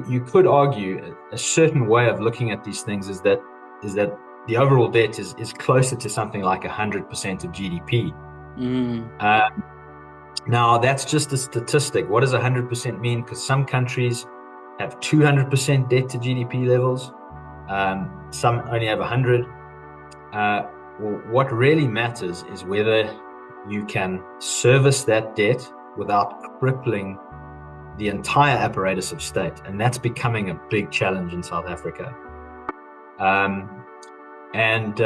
you could argue a certain way of looking at these things is that the overall debt is closer to something like 100% of GDP. Mm. Uh, Now, that's just a statistic. What does 100% mean? Because some countries have 200% debt to GDP levels, some only have 100. Well, what really matters is whether you can service that debt without crippling the entire apparatus of state. And that's becoming a big challenge in South Africa. Um, and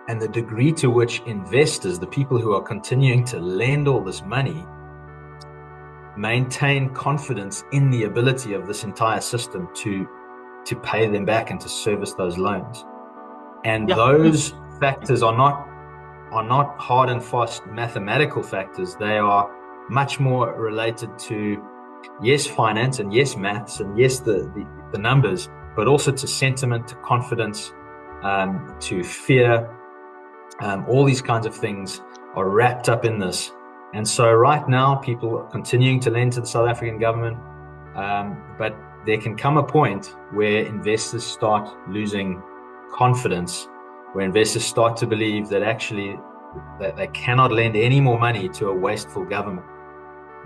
and the degree to which investors, the people who are continuing to lend all this money, maintain confidence in the ability of this entire system to pay them back and to service those loans. And Yeah. those factors are not hard and fast mathematical factors. They are much more related to, yes, finance, and yes, maths, and yes, the numbers, but also to sentiment, to confidence, to fear. All these kinds of things are wrapped up in this. And so right now, people are continuing to lend to the South African government, but there can come a point where investors start losing confidence, where investors start to believe that actually that they cannot lend any more money to a wasteful government.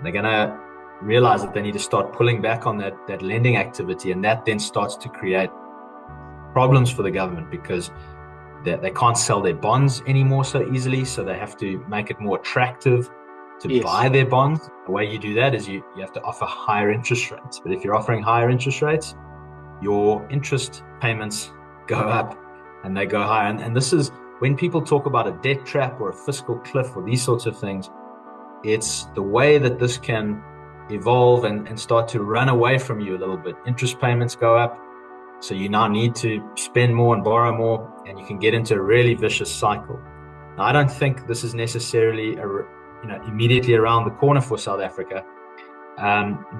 They're going to realize that they need to start pulling back on that lending activity, and that then starts to create problems for the government because they can't sell their bonds anymore so easily, so they have to make it more attractive to Yes. buy their bonds. The way you do that is you have to offer higher interest rates. But if you're offering higher interest rates, your interest payments go up and they go higher. And this is when people talk about a debt trap or a fiscal cliff or these sorts of things, it's the way that this can evolve and start to run away from you a little bit. Interest payments go up, so you now need to spend more and borrow more, and you can get into a really vicious cycle. Now, I don't think this is necessarily immediately around the corner for South Africa,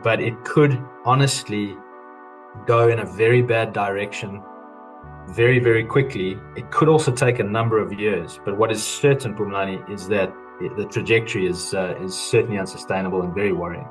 but it could honestly go in a very bad direction very, very quickly. It could also take a number of years, but what is certain, Pumlani, is that the trajectory is certainly unsustainable and very worrying.